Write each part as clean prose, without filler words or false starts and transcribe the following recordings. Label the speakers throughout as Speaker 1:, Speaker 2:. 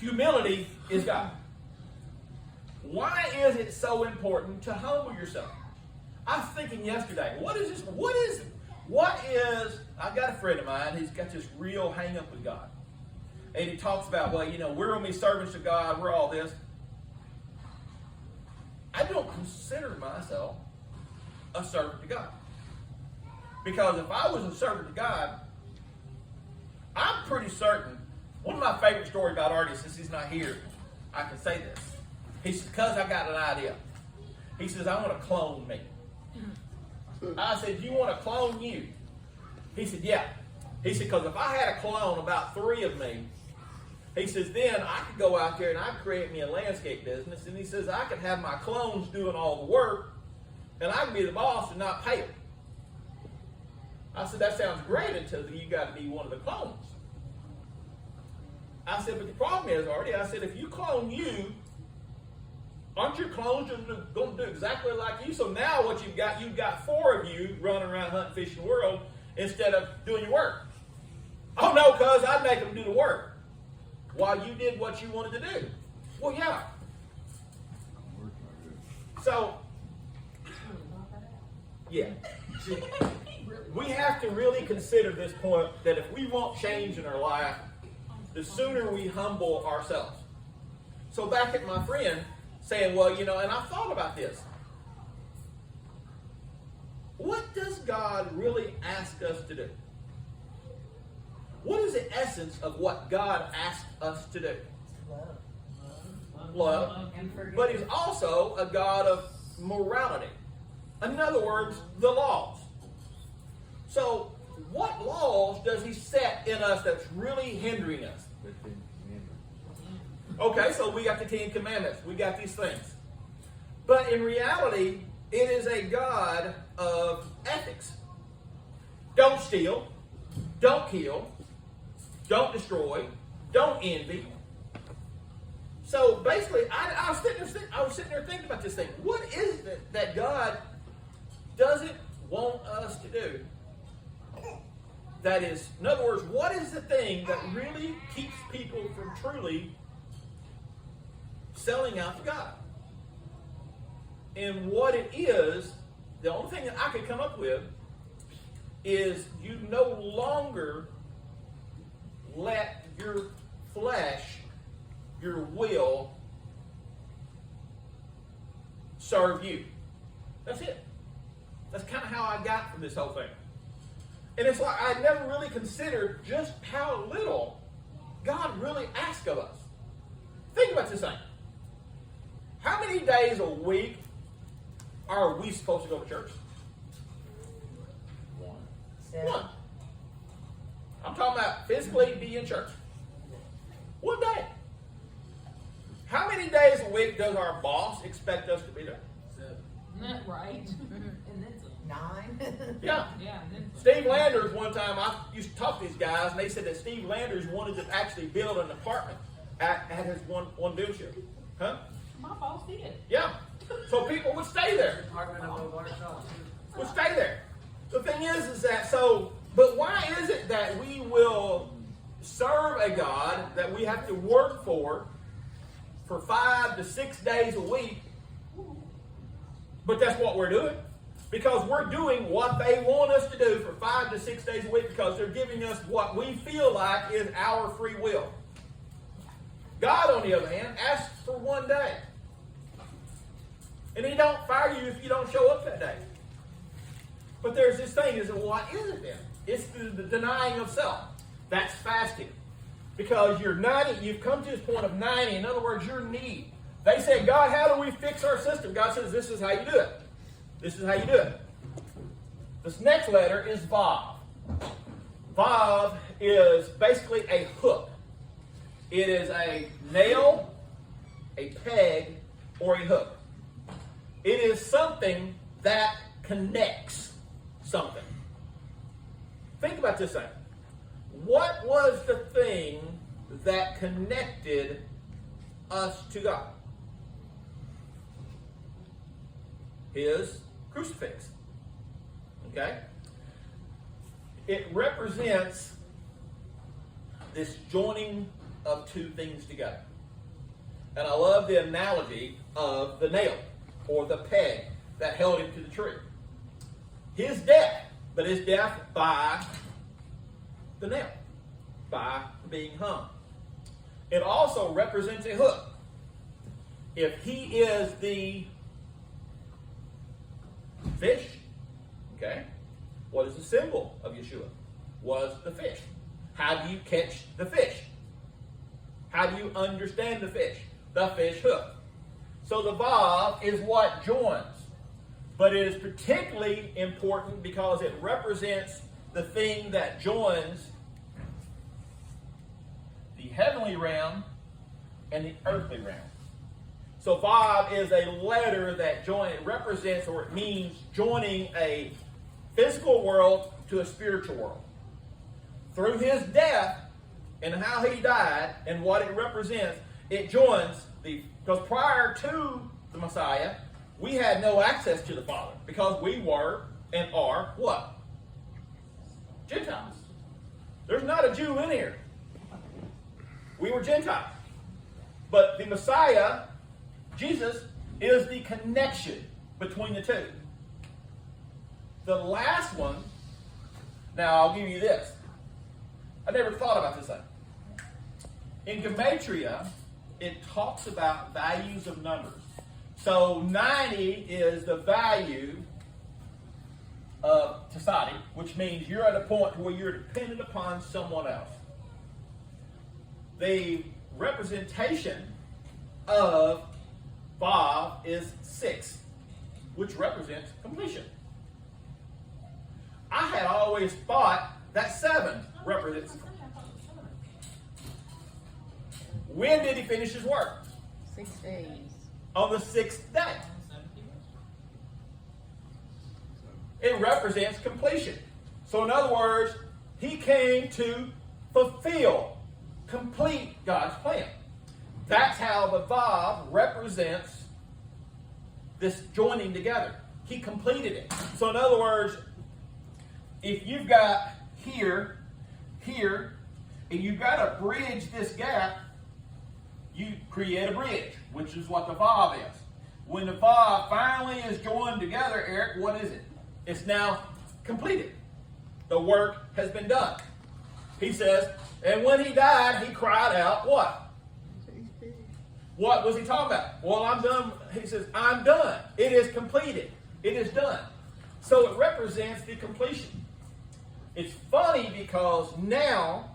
Speaker 1: humility is God. Why is it so important to humble yourself? I was thinking yesterday, what is, I've got a friend of mine, he's got this real hang up with God. And he talks about, well, we're going to be servants of God, we're all this. I don't consider myself a servant to God. Because if I was a servant to God, I'm pretty certain, one of my favorite stories about Artie, since he's not here, I can say this. He says, cuz I got an idea. He says, I want to clone me. I said, you want to clone you? He said, yeah. He said, because if I had a clone, about 3 of me, he says, then I could go out there and I'd create me a landscape business. And he says, I could have my clones doing all the work, and I could be the boss and not pay them. I said, that sounds great until you got to be one of the clones. I said, but the problem is, Artie, I said, if you clone you, aren't your clones going to do exactly like you? So now what you've got 4 of you running around hunting, fishing the world instead of doing your work. Oh no, cuz I'd make them do the work while you did what you wanted to do. Well, yeah. So, yeah. We have to really consider this point that if we want change in our life, the sooner we humble ourselves. So back at my friend saying, well, and I thought about this. What does God really ask us to do? What is the essence of what God asks us to do? Love. But He's also a God of morality. In other words, the laws. So, what laws does He set in us that's really hindering us? Okay, so we got the 10 Commandments. We got these things. But in reality, it is a God of ethics. Don't steal. Don't kill. Don't destroy. Don't envy. So basically, I was sitting there thinking about this thing. What is it that God doesn't want us to do? That is, in other words, what is the thing that really keeps people from truly selling out to God? And what it is, the only thing that I could come up with is you no longer let your flesh, your will, serve you. That's it. That's kind of how I got from this whole thing. And it's like I never really considered just how little God really asks of us. Think about this thing. How many days a week are we supposed to go to church? 1. I'm talking about physically be in church. 1 day. How many days a week does our boss expect us to be there?
Speaker 2: 7. Right. And then 9.
Speaker 1: Yeah.
Speaker 2: Yeah.
Speaker 1: Steve Landers, one time, I used to talk to these guys, and they said that Steve Landers wanted to actually build an apartment at his one dealership. Huh?
Speaker 2: My boss did.
Speaker 1: Yeah. So people would stay there. Would stay there. The thing is that, but why is it that we will serve a God that we have to work for 5 to 6 days a week, but that's what we're doing? Because we're doing what they want us to do for 5 to 6 days a week because they're giving us what we feel like is our free will. God, on the other hand, asks for 1 day. And He don't fire you if you don't show up that day. But there's this thing, what is it then? It's the denying of self. That's fasting. Because you're 90, you've come to this point of 90. In other words, your need. They say, God, how do we fix our system? God says, this is how you do it. This is how you do it. This next letter is Vav. Vav is basically a hook. It is a nail, a peg, or a hook. It is something that connects something. Think about this thing. What was the thing that connected us to God? His crucifix. Okay? It represents this joining of two things together. And I love the analogy of the nail or the peg that held him to the tree. His death, but his death by the nail, by being hung. It also represents a hook. If he is the fish, okay, what is the symbol of Yeshua? Was the fish. How do you catch the fish? How do you understand the fish? The fish hook. So the vav is what joins. But it is particularly important because it represents the thing that joins the heavenly realm and the earthly realm. So vav is a letter that represents, or it means joining a physical world to a spiritual world. Through his death and how he died and what it represents, it joins because prior to the Messiah, we had no access to the Father because we were and are what? Gentiles. There's not a Jew in here. We were Gentiles. But the Messiah, Jesus, is the connection between the two. The last one, now I'll give you this. I never thought about this thing. In Gematria, it talks about values of numbers. So 90 is the value of Tasadi, which means you're at a point where you're dependent upon someone else. The representation of Vav is 6, which represents completion. I had always thought that 7 represents. When did he finish his work?
Speaker 3: 6 days.
Speaker 1: On the 6th day. It represents completion. So in other words, he came to fulfill, complete God's plan. That's how the Vav represents this joining together. He completed it. So in other words, if you've got here, and you've got to bridge this gap, you create a bridge, which is what the Vav is. When the Vav finally is joined together, Eric, what is it? It's now completed. The work has been done. He says, and when he died, he cried out, what? What was he talking about? Well, I'm done. He says, I'm done. It is completed. It is done. So it represents the completion. It's funny because now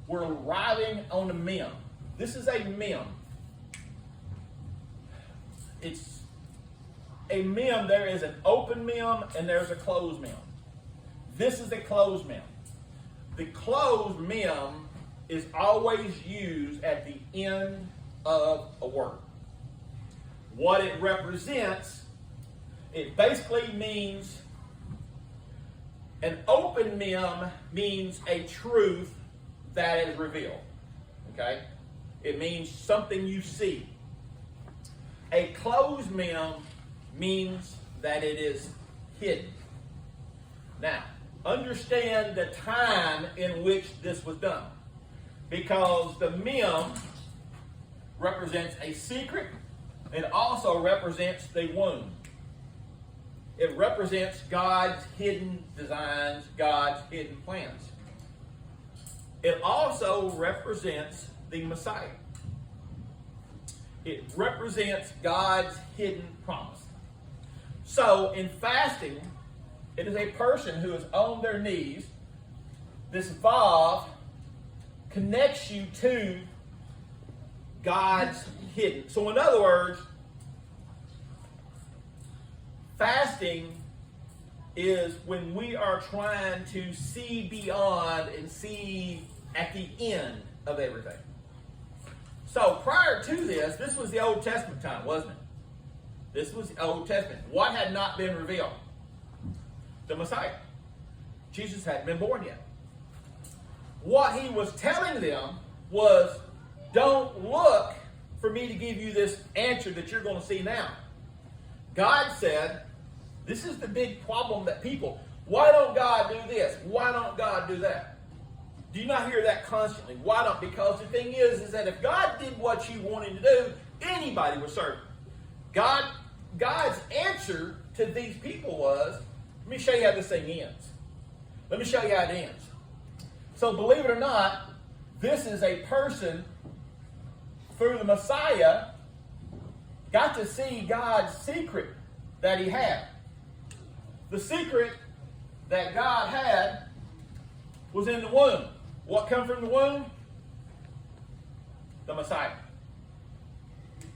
Speaker 1: we're arriving on a mem. This is a mem. It's a mem. There is an open mem and there's a closed mem. This is a closed mem. The closed mem is always used at the end of a word. What it represents, it basically means an open mem means a truth that is revealed. Okay? It means something you see. A closed mem means that it is hidden. Now, understand the time in which this was done. Because the mem represents a secret. It also represents the womb. It represents God's hidden designs, God's hidden plans. It also represents the Messiah. It represents God's hidden promise. So in fasting, it is a person who is on their knees. This Vav connects you to God's hidden. So in other words, fasting is when we are trying to see beyond and see at the end of everything. So prior to this was the Old Testament time, wasn't it? This was the Old Testament. What had not been revealed? The Messiah. Jesus hadn't been born yet. What he was telling them was, don't look for me to give you this answer that you're going to see now. God said, this is the big problem that people, why don't God do this? Why don't God do that? Do you not hear that constantly? Why not? Because the thing is that if God did what you wanted to do, anybody would serve. God's answer to these people was, let me show you how this thing ends. Let me show you how it ends. So believe it or not, this is a person through the Messiah got to see God's secret that he had. The secret that God had was in the womb. What come from the womb? The Messiah.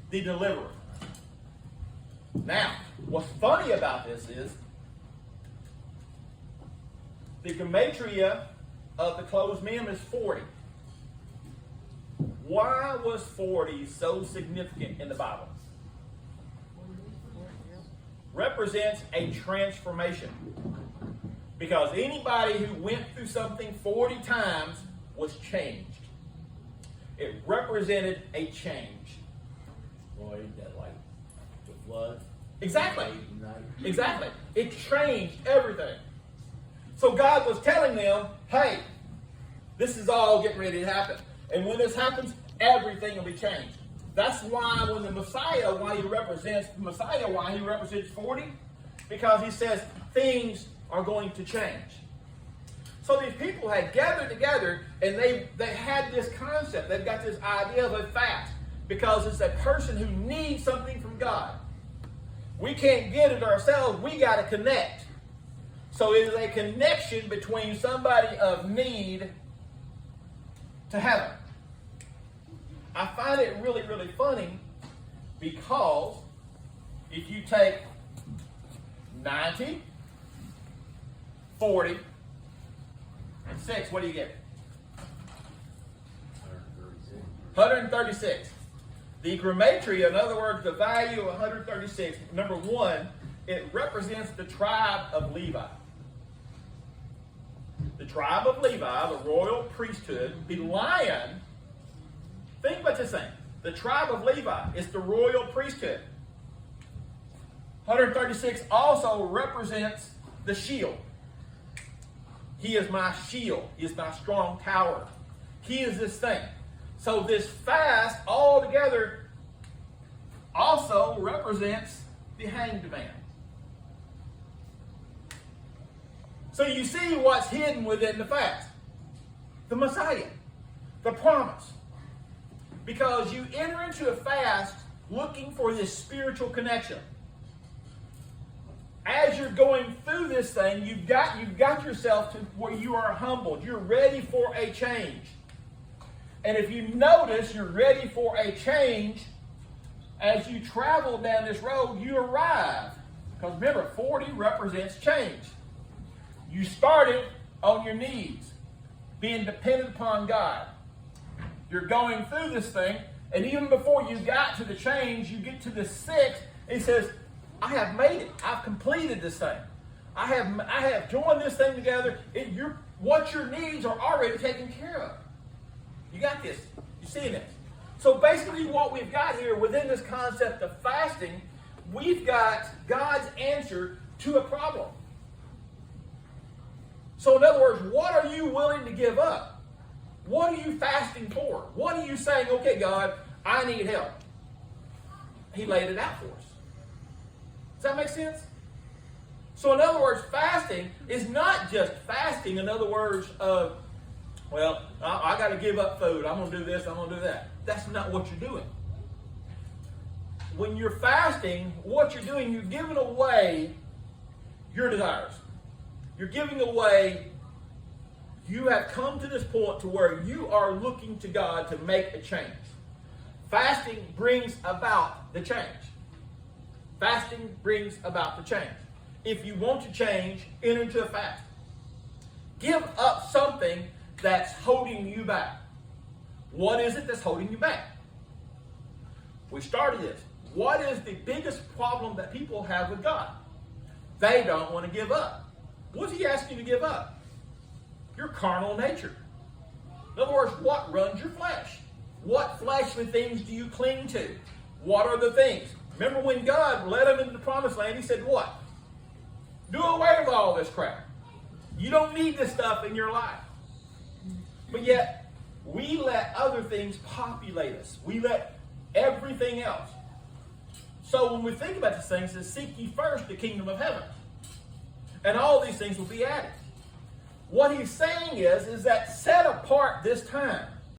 Speaker 1: The deliverer. Now, what's funny about this is the gematria of the closed mem is 40. Why was 40 so significant in the Bible? Represents a transformation. Because anybody who went through something 40 times was changed. It represented a change.
Speaker 3: Boy, ain't that like the flood?
Speaker 1: Exactly. Exactly. It changed everything. So God was telling them, hey, this is all getting ready to happen. And when this happens, everything will be changed. That's why when the Messiah, why he represents 40, because he says things are going to change. So these people had gathered together and they had this concept. They've got this idea of a fast because it's a person who needs something from God. We can't get it ourselves. We got to connect. So it is a connection between somebody of need to heaven. I find it really, really funny because if you take 90, 40, and 6, what do you get? 136. The gematria, in other words, the value of 136, number one, it represents the tribe of Levi. The tribe of Levi, the royal priesthood, the lion. Think about this thing. The tribe of Levi is the royal priesthood. 136 also represents the shield. He is my shield. He is my strong tower. He is this thing. So this fast altogether also represents the hanged man. So you see what's hidden within the fast. The Messiah. The promise. Because you enter into a fast looking for this spiritual connection. As you're going through this thing, you've got yourself to where you are humbled. You're ready for a change. And if you notice you're ready for a change, as you travel down this road, you arrive. Because remember, 40 represents change. You started on your knees, being dependent upon God. You're going through this thing, and even before you got to the change, you get to the 6, it says, I have made it. I've completed this thing. I have joined this thing together. What your needs are already taken care of. You got this. You see this? So basically what we've got here within this concept of fasting, we've got God's answer to a problem. So in other words, what are you willing to give up? What are you fasting for? What are you saying, okay, God, I need help? He laid it out for us. Does that make sense? So in other words, fasting is not just fasting, in other words, of, well, I got to give up food. I'm going to do this, I'm going to do that. That's not what you're doing. When you're fasting, what you're doing, you're giving away your desires. You're giving away, you have come to this point to where you are looking to God to make a change. Fasting brings about the change. Fasting brings about the change. If you want to change, enter into a fast. Give up something that's holding you back. What is it that's holding you back? We started this. What is the biggest problem that people have with God? They don't want to give up. What's he asking you to give up? Your carnal nature. In other words, what runs your flesh? What fleshly things do you cling to? What are the things? Remember when God led them into the promised land, he said what? Do away with all this crap. You don't need this stuff in your life. But yet, we let other things populate us. We let everything else. So when we think about these things, it says, seek ye first the kingdom of heaven. And all these things will be added. What he's saying is that set apart this time.